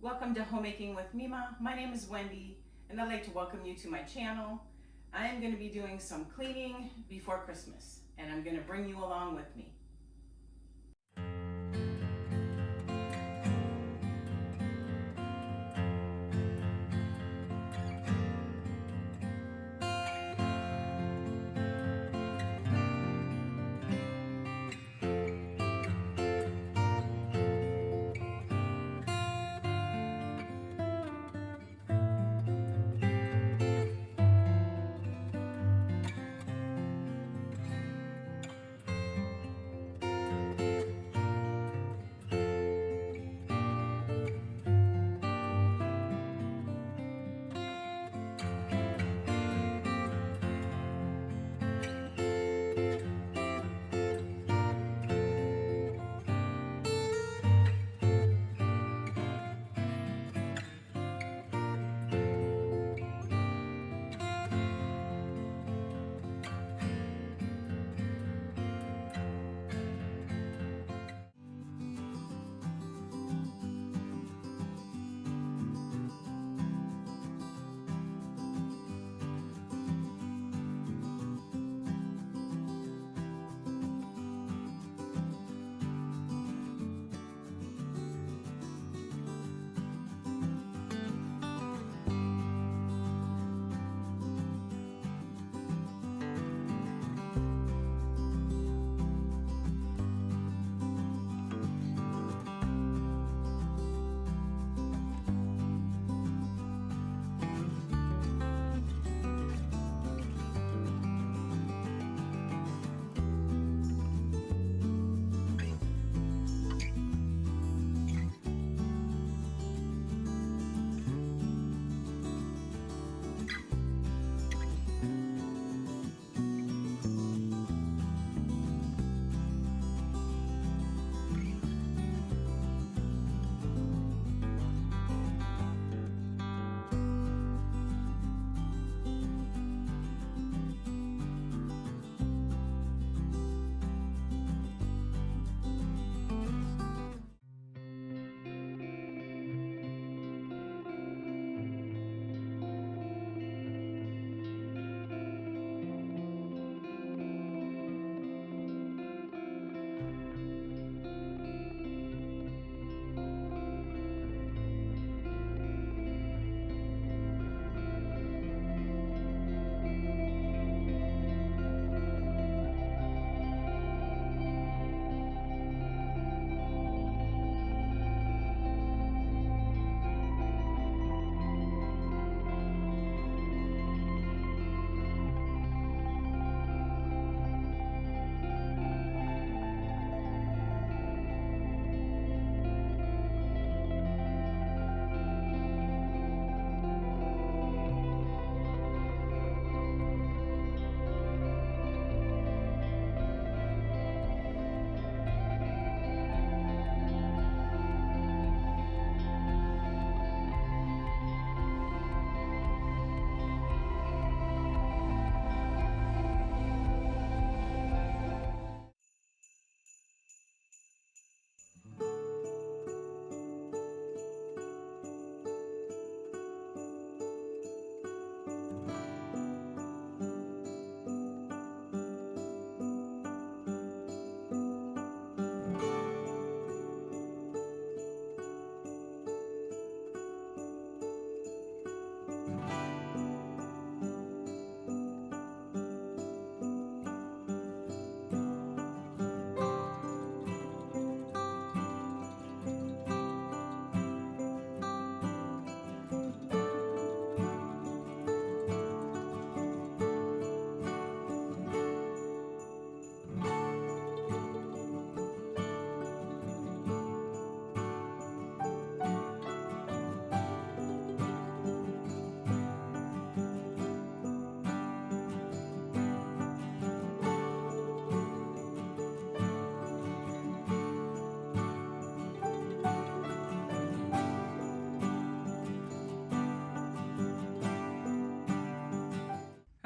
Welcome to Homemaking with Mema. My name is Wendy, and I'd like to welcome you to my channel. I am going to be doing some cleaning before Christmas, and I'm going to bring you along with me.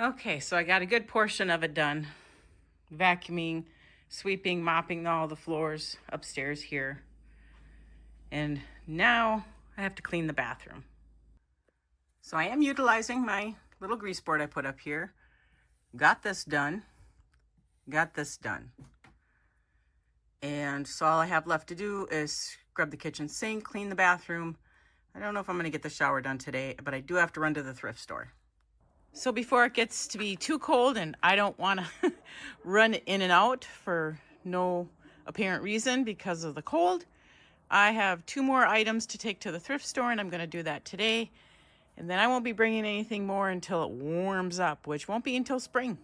Okay, so I got a good portion of it done. Vacuuming, sweeping, mopping all the floors upstairs here. And now I have to clean the bathroom. So I am utilizing my little grease board I put up here. Got this done. And so all I have left to do is scrub the kitchen sink, clean the bathroom. I don't know if I'm going to get the shower done today, but I do have to run to the thrift store. So before it gets to be too cold and I don't want to run in and out for no apparent reason because of the cold, I have 2 more items to take to the thrift store, and I'm going to do that today. And then I won't be bringing anything more until it warms up, which won't be until spring.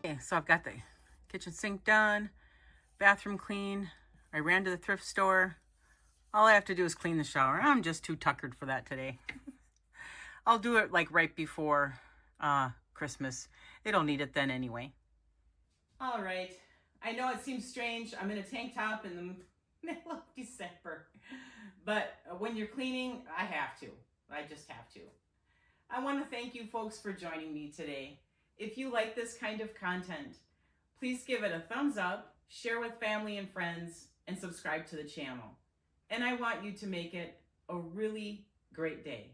Okay, so I've got the kitchen sink done, bathroom clean. I ran to the thrift store. All I have to do is clean the shower. I'm just too tuckered for that today. I'll do it like right before Christmas. They don't need it then anyway. All right. I know it seems strange. I'm in a tank top in the middle of December. But when you're cleaning, I have to. I just have to. I want to thank you folks for joining me today. If you like this kind of content, please give it a thumbs up, share with family and friends, and subscribe to the channel. And I want you to make it a really great day.